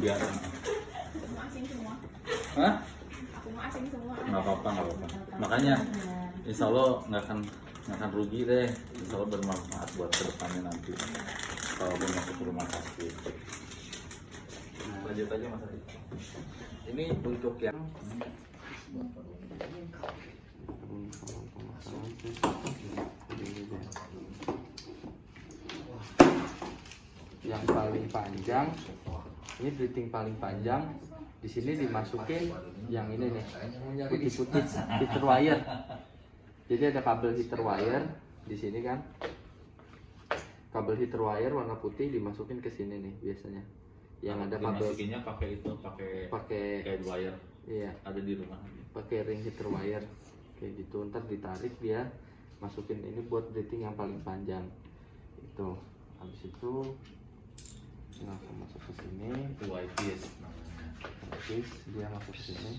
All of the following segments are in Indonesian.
biar. Aku asing semua. Hah? Aku asing semua. Nggak apa-apa, nggak apa-apa. Makanya insya Allah nggak akan rugi deh. Insya Allah bermanfaat buat kedepannya nanti. Kalau mau masuk ke rumah sakit. Lanjut aja Mas Adi. Ini untuk yang paling panjang. Ini breathing paling panjang. Di sini dimasukin yang ini nih, putih-putih heater wire. Jadi ada kabel heater wire di sini kan. Kabel heater wire warna putih dimasukin ke sini nih biasanya. Yang ada kabel. Masukinnya pakai itu, pakai guide wire. Iya. Ada di rumah. Pakai ring heater wire kayak gitu. Ntar ditarik dia masukin ini buat breathing yang paling panjang. Itu. Habis itu langsung masuk ke sini. Itu YPS namanya. Habis dia masuk ke sini.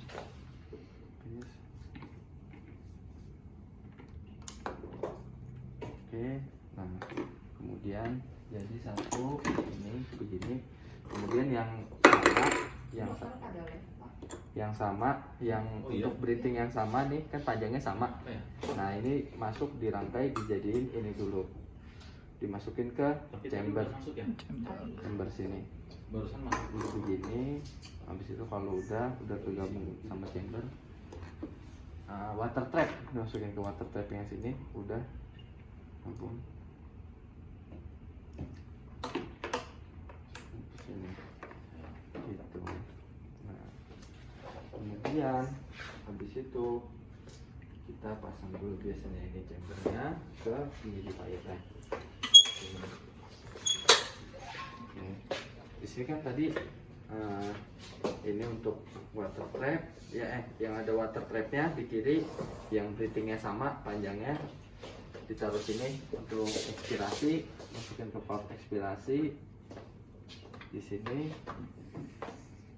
Yes. Oke. Nah, kemudian jadi satu ini begini. Kemudian yang sama yang untuk breathing yang sama nih kan panjangnya sama. Nah ini masuk dirangkai dijadiin ini dulu, dimasukin ke chamber chamber sini. Barusan masuk dulu begini. Habis itu kalau udah tergabung sama chamber, water trap dimasukin ke water trap yang sini. Udah ampun sini gitu. Nah kemudian habis itu kita pasang dulu biasanya ini chambernya ke humidifier. Oke. Di sini kan tadi ini untuk water trap ya, yang ada water trapnya di kiri, yang breathingnya sama panjangnya ditaruh sini untuk ekspirasi, masukin ke valve ekspirasi di sini.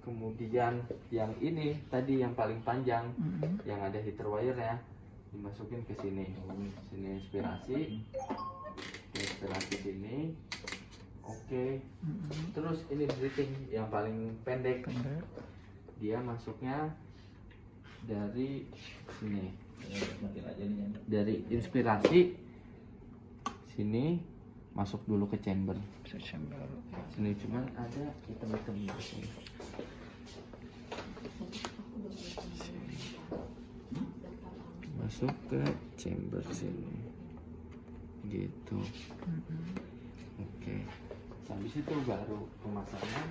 Kemudian yang ini tadi yang paling panjang, yang ada heater wire ya, dimasukin ke sini. Sini inspirasi, inspirasi sini. Oke. Terus ini breathing yang paling pendek. Dia masuknya dari sini. Dari inspirasi sini masuk dulu ke chamber. Sini cuman ada hitam-hitam di sini. Masuk ke chamber sini gitu. Oke. Habis itu baru pemasangan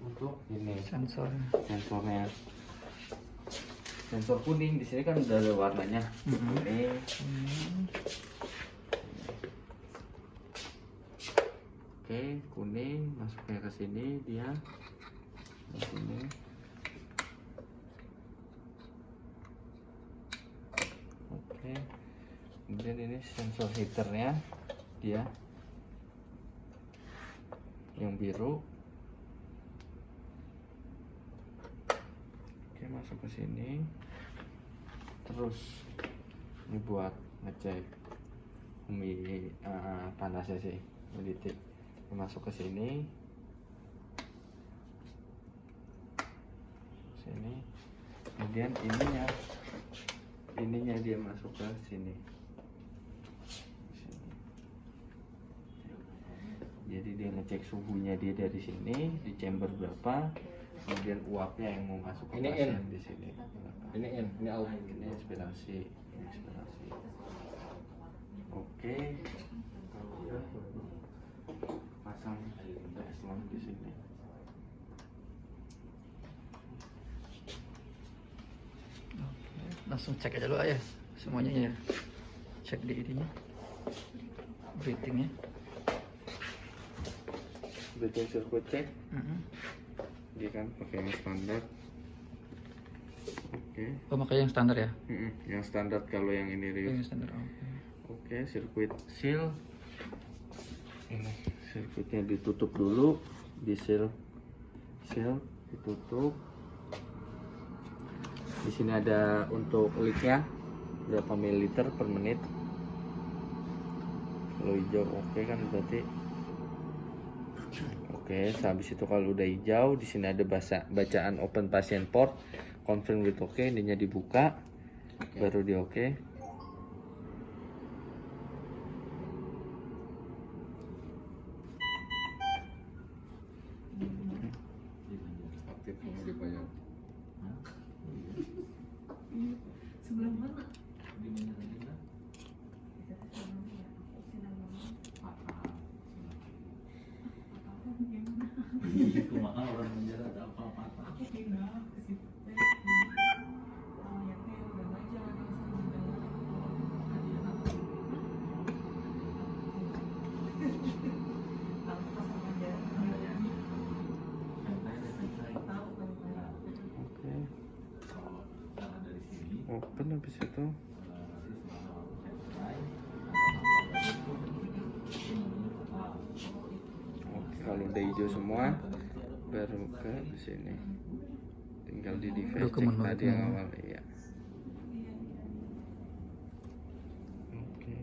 untuk ini sensornya. Sensor kuning di sini kan udah ada warnanya. Kuning. Oke, kuning masuknya ke sini dia. Di sini. Oke. Kemudian ini sensor heaternya dia yang biru. Oke, masuk ke sini. Terus ini buat ngecek panasnya sih, humidity. Masuk ke sini. Sini. Kemudian ininya dia masuk ke sini. Jadi dia ngecek suhunya dia dari sini di chamber berapa, kemudian uapnya yang mau masuk ke pasien di sini. Ini out, ini inspirasi. Oke. Kalau udah pasang Islam di sini. Langsung cek aja dulu ya semuanya ya, cek di ininya breathingnya. Breathing circuit check. Dia kan pakai yang standar. Oke. Oh makanya yang standar ya? Yang standar kalau yang ini Yang standar. Oke, sirkuit seal. Ini sirkuitnya ditutup dulu, di seal ditutup. Di sini ada untuk leaknya berapa mililiter per menit. Kalau hijau oke kan berarti Oke, habis itu kalau udah hijau, di sini ada bacaan open patient port, confirm with oke, ininya dibuka, baru di oke. Aktif mau dibayar. Sebelah mana? Di mana lagi kan? Itu mah orang penjara ada apa-apa. Oke, Kalau dari sini open habis itu. Oke, kalau udah hijau semua, baru ke sini. Tinggal di device Baru ke cek menu tadi itu. yang awal, iya. Oke.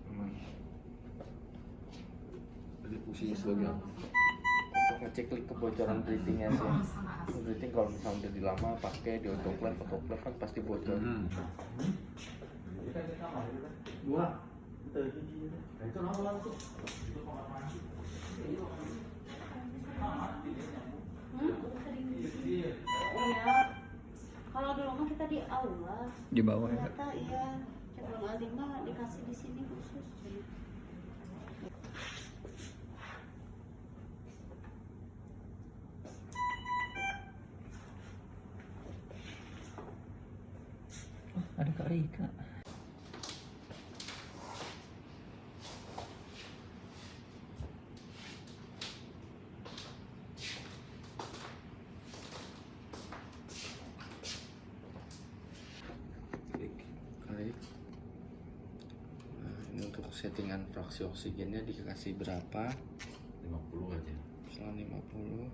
Aman. Tadi fungsinya sebagai apa? Untuk ngecek kebocoran breathingnya sih. Breathing kalau misalnya udah dilama pakai di autoclave kan pasti bocor. Dua. Itu nama langsung. Iya. Kalau dulu mah kita di aula. Di bawah ya. Ternyata iya, cabang alim mah dikasih di sini khusus. Ada Kak Rika. Baik. Nah, ini untuk settingan fraksi oksigennya dikasih berapa? 50 aja. Misalnya 50.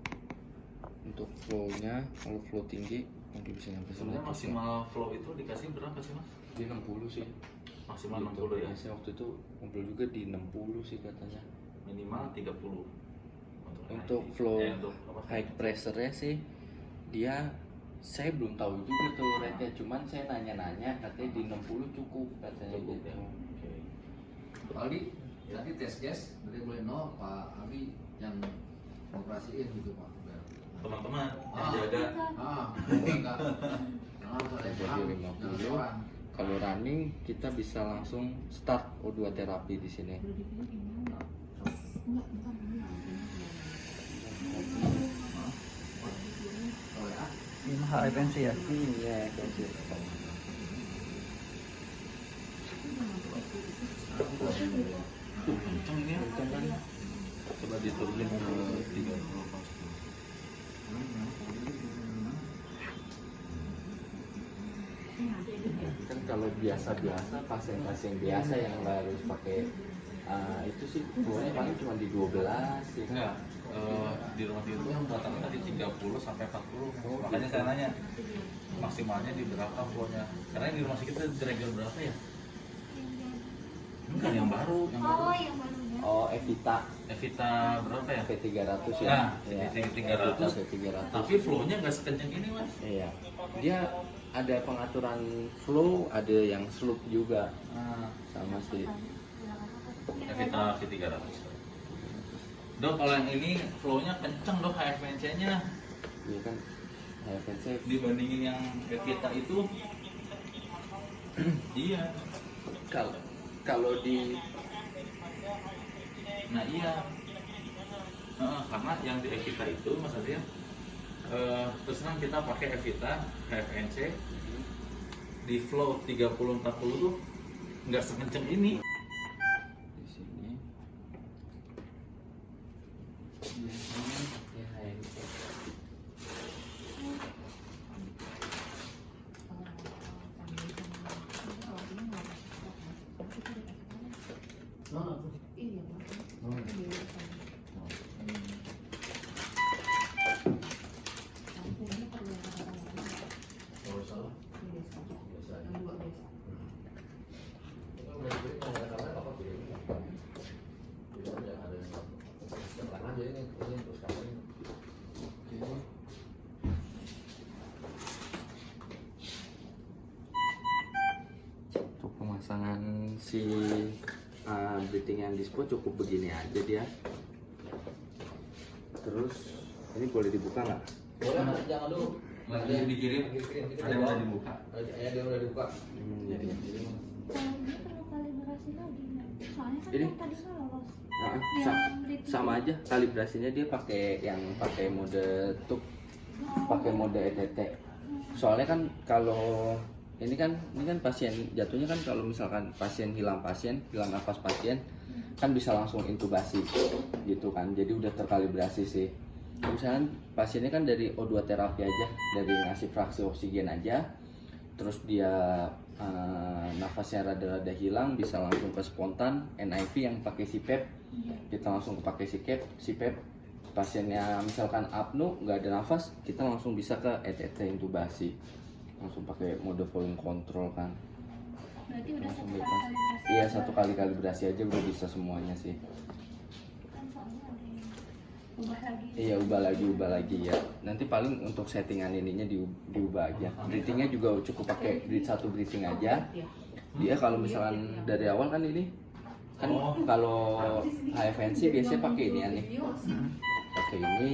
Untuk flow-nya, kalau flow tinggi mungkin bisa nyampe Sebenarnya 100 ya. maksimal flow itu dikasih berapa sih mas? Di 60 sih. Maksimal Gitu. 60 ya? Saya waktu itu ngobrol juga di 60 sih katanya. Minimal 30. Untuk high- flow untuk apa? high pressure-nya sih dia saya belum tahu juga tuh rate-nya, cuman saya nanya-nanya katanya di 60 cukup katanya Cukup gitu. ya? Oke. Pak Aldi, tadi tes gas dari mulai nol Pak Abi yang operasiin gitu Pak. Teman-teman yang Ah. jaga. Enggak. Nah, saya Jadi paham. 50. Jangan orang. Kalau running kita bisa langsung start O2 terapi di sini. Ini mah HFNC ya. Iya, kasih. Kenceng ini ya? Kenceng kan? Coba diturunin ke 30. Kan kalau biasa-biasa pasien-pasien biasa yang nggak harus pakai itu sih flow-nya paling cuma di 12 ya kan? Enggak, di rumah sakit itu yang rata-rata di 30 sampai 40. Makanya saya nanya maksimalnya di berapa flow-nya. Karena di rumah sakit itu Dragon berapa ya? Enggak, yang baru, yang baru. Oh, yang barunya. Oh, Evita Evita berapa ya? P300 ya. Nah, Iya, P300. Evita P300. Tapi flow-nya nggak sekencang ini mas. Iya. Dia ada pengaturan flow, ada yang slope juga. Nah, Sama sih. Evita P300. Dok, kalau yang ini flow-nya kenceng dok HFNC-nya Iya kan. HFNC dibandingin yang Evita itu. Iya. kalau di Nah iya, karena yang di Evita itu mas Adrian, terus terang kita pakai Evita HFNC di flow 30-40 tuh nggak sekenceng ini. di sini biasanya pakai HFNC. Iya, pemasangan si breathing yang dispo cukup begini aja dia. Terus ini boleh dibuka nggak? Boleh, jangan dulu. Lagi dikirim, ada yang udah dibuka. Ya dia udah dibuka. Iya. Kalau ini perlu kalibrasi lagi nggak? Soalnya kan Ini? yang tadi nggak lolos. Nah, Yang di sama aja kalibrasinya dia pakai mode tuk, pakai mode ETT. Soalnya kan kalau ini kan pasien jatuhnya kan kalau misalkan pasien hilang nafas pasien kan bisa langsung intubasi gitu kan, jadi udah terkalibrasi sih. Misalkan pasiennya kan dari O2 terapi aja, dari ngasih fraksi oksigen aja, terus dia nafasnya rada-rada hilang, bisa langsung ke spontan NIV yang pakai CPAP, kita langsung pakai CPAP. Pasiennya misalkan apnu nggak ada nafas, kita langsung bisa ke ETT intubasi, langsung pakai mode volume control kan. Berarti udah Langsung satu kali bebas. kalibrasi. Iya, satu kali kalibrasi aja udah bisa semuanya sih. Kan soalnya ada yang ubah lagi. Iya, ubah lagi ya. Nanti paling untuk settingan ininya diubah aja. Breathingnya juga cukup pakai satu breathing aja. Dia kalau misalkan dari awal kan ini kan kalau HFNC biasanya pakai ini ya nih. Pakai ini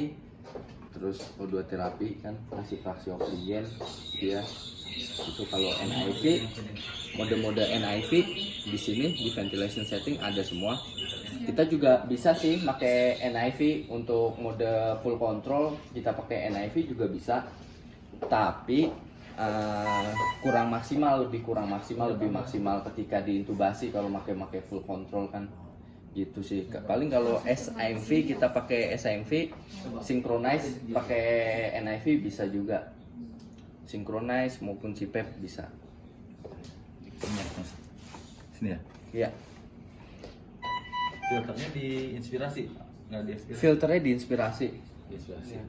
terus O2 terapi kan ngasih fraksi oksigen dia. Itu kalau NIV, mode-mode NIV di sini di ventilation setting ada semua. Kita juga bisa sih pakai NIV untuk mode full control, kita pakai NIV juga bisa. Tapi lebih maksimal ketika diintubasi kalau pakai full control kan. Gitu sih. Paling kalau SIMV kita pakai SIMV synchronize pakai NIV bisa juga. Synchronize maupun CPAP bisa. Sini ya. Iya. Filternya diinspirasi, nggak diinspirasi. Filternya diinspirasi. Inspirasi. Iya.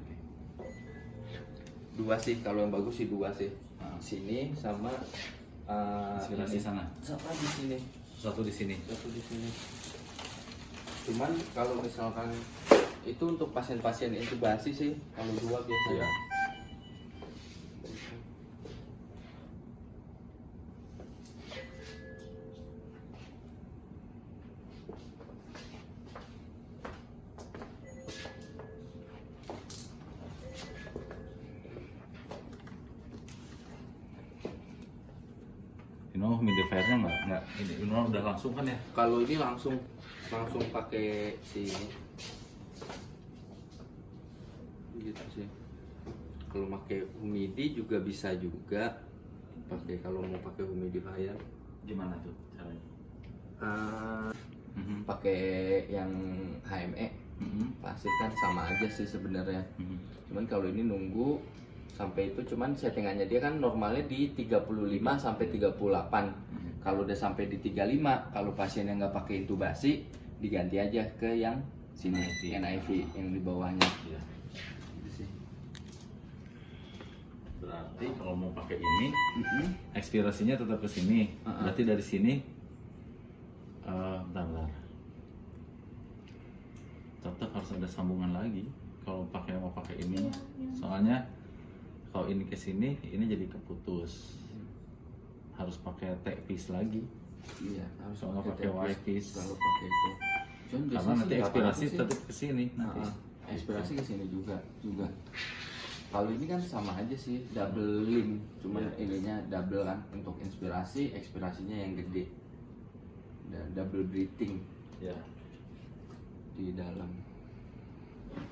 Dua sih, kalau yang bagus sih dua sih. Sini sama Inspirasi ini. sana. Sama di sini. Satu di sini. Satu di sini. Cuman kalau misalkan itu untuk pasien-pasien intubasi sih, kalau dua biasanya. Iya. Humidifier-nya nggak ini udah langsung kan ya? Kalau ini langsung pakai si gitu sih. Kalau pakai humidi juga bisa juga pakai, kalau mau pakai humidifier Gimana tuh caranya? pakai yang HME pasti kan sama aja sih sebenarnya. Cuman kalau ini nunggu sampai itu, cuman settingannya dia kan normalnya di 35 sampai 38. Kalau udah sampai di 35, kalau pasien yang nggak pakai intubasi diganti aja ke yang sini NIV yang di bawahnya. Iya. Gitu sih. Berarti kalau mau pakai ini, ekspirasinya tetap ke sini. Berarti dari sini, bentar. Tetap harus ada sambungan lagi. Kalau mau pakai ini, soalnya kalau ini ke sini, ini jadi keputus. Harus pakai T-piece lagi. Iya, harus Soalnya pakai Y-piece. kalau pakai itu. Cuman Karena biasanya nanti sih ekspirasi 800 sih. tetap ke sini nanti. Ekspirasi ke sini juga. Kalau ini kan sama aja sih, double limb, cuman Iya. ininya double kan untuk inspirasi, ekspirasinya yang gede. Dan double breathing Ya. di dalam.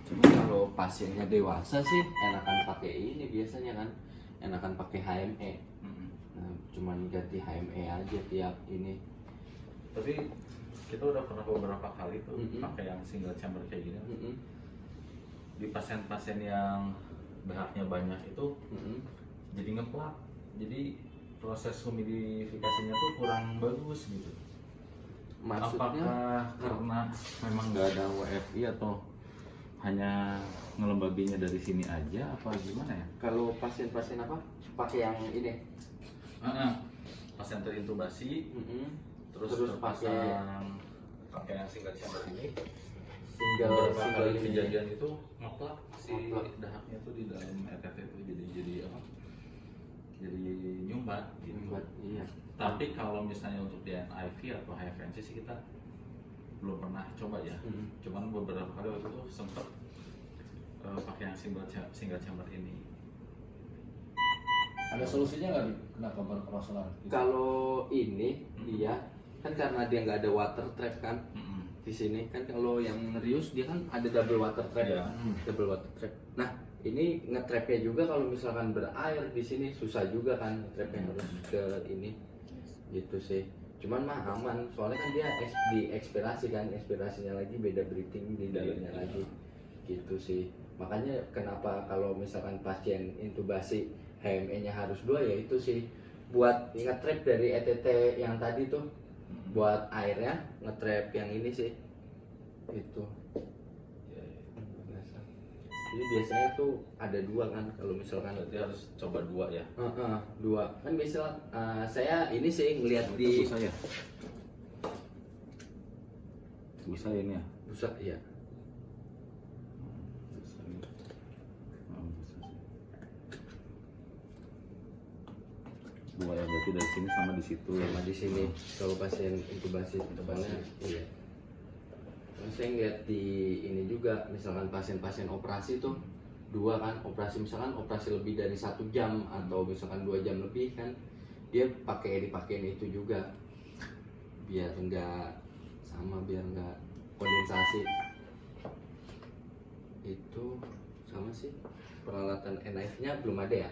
Cuma kalau pasiennya dewasa sih enakan pakai ini biasanya kan, enakan pakai HME. Nah, cuman ganti HME aja tiap ini. Tapi kita udah pernah beberapa kali tuh pakai yang single chamber kayak gini. Di pasien-pasien yang BH-nya banyak itu jadi ngeplak. Jadi proses humidifikasinya tuh kurang bagus gitu. Maksudnya Apakah karena memang nggak ada WFI atau hanya ngelembaginya dari sini aja apa gimana ya? kalau pasien-pasien apa pakai yang ini Pasien terintubasi terus pakai yang single chamber ini single beberapa kali ini. kejadian itu ngeplak si Ngeplak. dahaknya tuh di dalam RTT itu jadi apa? jadi nyumbat gitu. Buat iya. Tapi kalau misalnya untuk DNIV atau HFNC sih kita belum pernah coba ya. Cuman beberapa kali waktu itu sempet pakai yang single chamber ini. Ada solusinya nggak nih? Kenapa berkerosolan? Kalau ini dia kan karena dia nggak ada water trap kan di sini kan. Kalau yang Rius dia kan ada double water trap Iya. double water trap. Nah ini ngetrapnya juga kalau misalkan berair di sini susah juga kan ngetrapnya harus ke ini gitu sih. Cuman mah aman soalnya kan dia diekspirasi kan, ekspirasinya lagi beda breathing di dalamnya lagi gitu sih. Makanya kenapa kalau misalkan pasien intubasi HME-nya harus 2 ya itu sih buat ngetrap dari ETT yang tadi tuh, buat airnya ngetrap yang ini sih itu. Jadi biasanya tuh ada 2 kan kalau misalkan Berarti harus coba 2 ya. 2 kan bisa. Saya ini sih ngelihat di Susah ya. Susah ini ya. pusat ya. Susah ini. Oh, susah sih. 2 ya, berarti dari sini sama di situ ya. Sama di sini kalau pasien intubasi depannya iya. Terus saya ngeliat di ini juga misalkan pasien-pasien operasi tuh 2 kan, operasi misalkan operasi lebih dari 1 jam atau misalkan 2 jam lebih kan dia dipakein itu juga biar enggak sama, biar enggak kondensasi. Itu sama sih peralatan NIF-nya belum ada ya.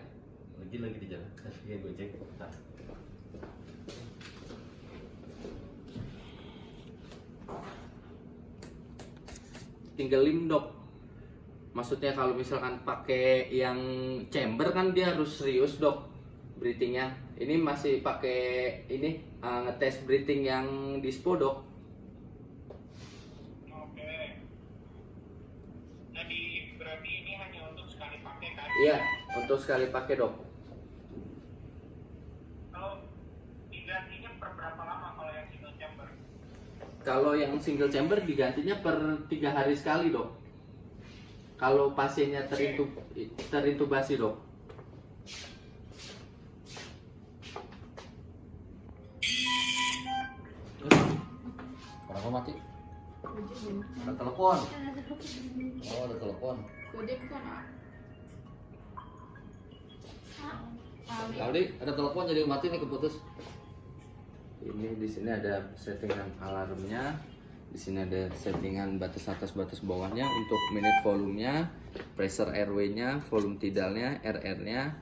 Lagi di jalan. Kasih gue cek. Bentar. Tinggal lim dok. Maksudnya kalau misalkan pakai yang chamber kan dia harus serius dok breathingnya. Ini masih pakai ini ngetes breathing yang dispo dok. Oke. Jadi berarti ini hanya untuk sekali pakai kan? Iya untuk sekali pakai dok. Kalau digantinya per berapa lama kalau yang single chamber? Kalau yang single chamber digantinya per 3 hari sekali dok. Kalau pasiennya terintubasi dok. Orang kok mati? Ada telepon. Oh, ada telepon. Kode bukan Aldi, ada telepon jadi mati nih keputus. Ini di sini ada settingan alarmnya, di sini ada settingan batas atas batas bawahnya untuk minute volumenya, pressure airway-nya, volume tidalnya, RR-nya,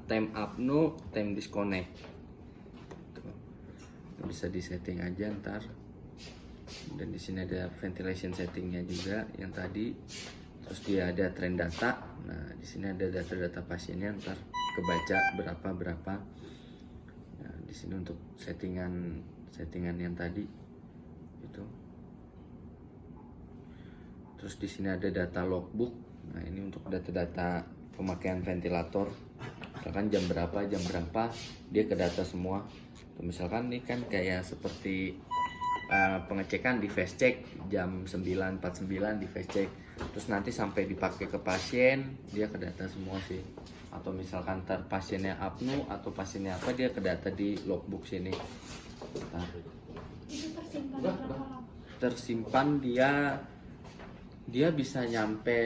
time apno, time disconnect. Tuh. Bisa disetting aja ntar. Dan di sini ada ventilation settingnya juga yang tadi. Terus dia ada trend data. Nah di sini ada data-data pasiennya ntar kebaca berapa. Nah, di sini untuk settingan yang tadi itu. Terus di sini ada data logbook. Nah, ini untuk data-data pemakaian ventilator. Misalkan jam berapa dia kedata semua. Atau misalkan ini kan kayak seperti pengecekan di fast check jam 9.49 di fast check. Terus nanti sampai dipakai ke pasien dia kedata semua sih. Atau misalkan ntar pasiennya apnu atau pasiennya apa dia kedata di logbook sini. Ntar. Itu tersimpan berapa lama? Tersimpan dia bisa nyampe,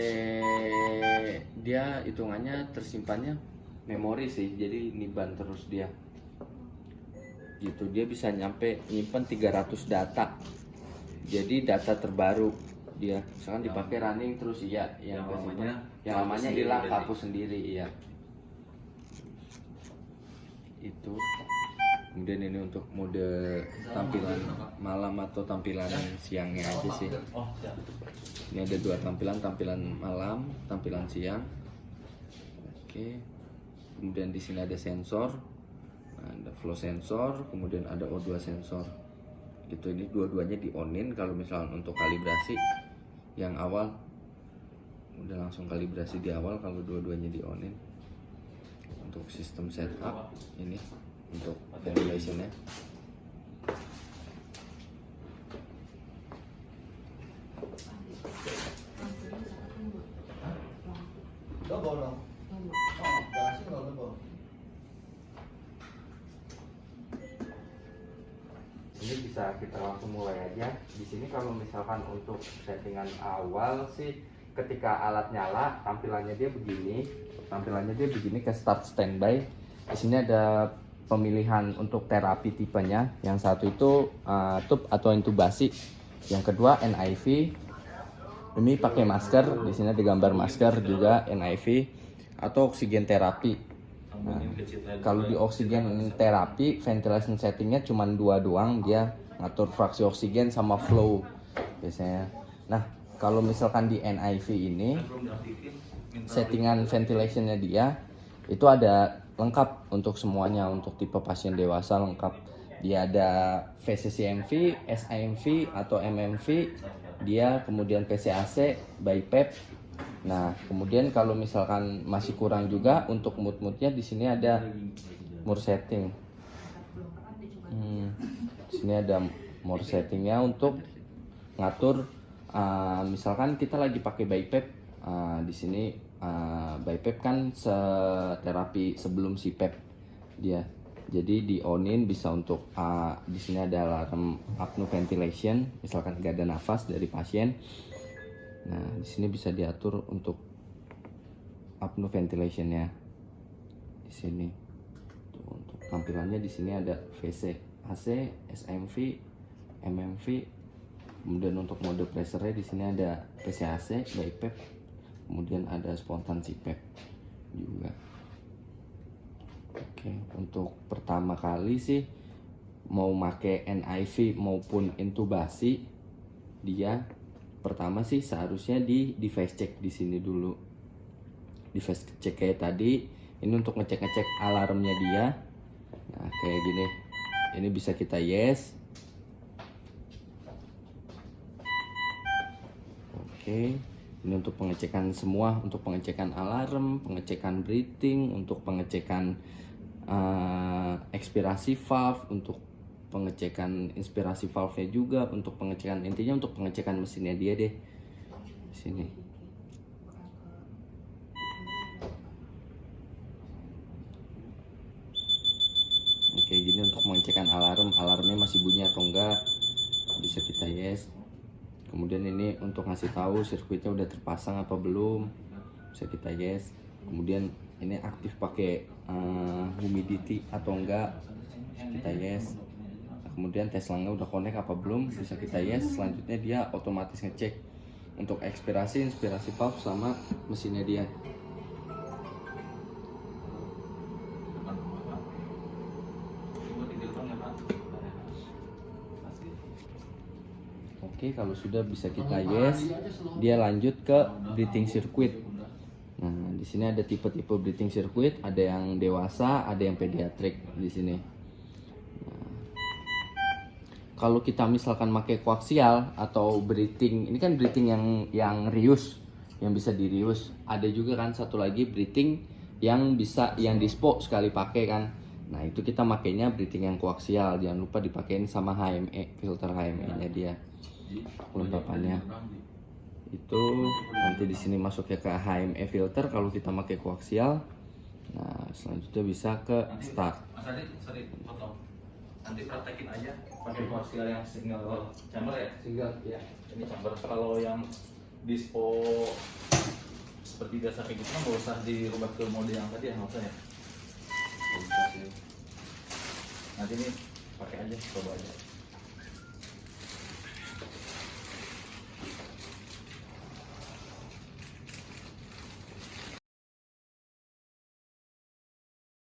dia hitungannya tersimpannya memori sih, jadi niban terus dia gitu. Dia bisa nyampe nyimpen 300 data, jadi data terbaru dia misalkan dipakai running terus iya yang lamanya hilang hapus sendiri iya itu. Kemudian ini untuk mode tampilan malam atau tampilan siangnya aja sih. Oh, siap. Ini ada 2 tampilan malam, tampilan siang. Oke. Kemudian di sini ada sensor, ada flow sensor, kemudian ada O2 sensor. Gitu, ini dua-duanya di onin kalau misalnya untuk kalibrasi yang awal udah langsung kalibrasi di awal kalau dua-duanya di onin. Untuk sistem setup ini untuk ventilationnya. Double dong. Oh, gasnya nggak double. ini bisa kita langsung mulai aja. Di sini kalau misalkan untuk settingan awal sih, ketika alat nyala tampilannya dia begini. Tampilannya dia begini ke start standby. Di sini ada pemilihan untuk terapi tipenya. Yang satu itu tube atau intubasi. Yang kedua NIV. Ini pakai masker. Di sini ada gambar masker juga NIV atau oksigen terapi. Nah, kalau di oksigen terapi ventilation settingnya cuma 2 doang, dia ngatur fraksi oksigen sama flow biasanya. Nah, kalau misalkan di NIV ini settingan ventilationnya dia itu ada lengkap untuk semuanya, untuk tipe pasien dewasa lengkap. Dia ada VCCMV, SIMV atau MMV, dia kemudian PCAC, BiPAP. Nah, kemudian kalau misalkan masih kurang juga untuk mood-moodnya, di sini ada more setting. Di sini ada more settingnya untuk ngatur. Misalkan kita lagi pakai BiPAP, di sini BiPAP kan terapi sebelum CPAP dia. Jadi di onin bisa untuk di sini ada alarm apnea ventilation, misalkan gak ada nafas dari pasien. Nah, di sini bisa diatur untuk apnea ventilationnya. Di sini. Tuh, untuk tampilannya di sini ada VC, AC, SMV, MMV. Kemudian untuk mode pressure-nya di sini ada PCAC, BiPAP. Kemudian ada spontan CPAP juga. Oke, untuk pertama kali sih mau pakai NIV maupun intubasi, dia pertama sih seharusnya di device check di sini dulu. Device check kayak tadi, ini untuk ngecek alarmnya dia. Nah, kayak gini. Ini bisa kita yes. Oke. Ini untuk pengecekan semua, untuk pengecekan alarm, pengecekan breathing, untuk pengecekan ekspirasi valve, untuk pengecekan inspirasi valve-nya juga, untuk pengecekan, intinya untuk pengecekan mesinnya dia deh. Di sini. Oke, gini untuk pengecekan alarmnya masih bunyi atau enggak, bisa kita yes. Kemudian ini untuk ngasih tahu sirkuitnya udah terpasang apa belum, bisa kita yes. Kemudian ini aktif pakai humidity atau enggak, kita yes. Kemudian tes langnya udah connect apa belum, bisa kita yes. Selanjutnya dia otomatis ngecek untuk ekspirasi, inspirasi valve sama mesinnya dia. Oke, kalau sudah bisa kita yes, dia lanjut ke breathing circuit. Nah, di sini ada tipe-tipe breathing circuit, ada yang dewasa, ada yang pediatrik di sini. Kalau kita misalkan pakai koaksial atau breathing, ini kan breathing yang reuse, yang bisa di reuse. Ada juga kan satu lagi breathing yang bisa yang dispo sekali pakai kan. Nah, itu kita makainya breathing yang koaksial. Jangan lupa dipakein sama HME, filter HME-nya dia. Kelengkapannya. Itu nanti di sini masuknya ke HME filter kalau kita pakai koaksial. Nah, selanjutnya bisa ke start. Mas Adi, sorry, potong. Nanti praktekin aja pakai koaksial yang single chamber ya. Single ya. Ini chamber. Kalau yang dispo seperti biasa kayak gitu nggak usah dirubah ke mode yang tadi ya, nggak usah ya. Nanti ini pakai aja, coba aja.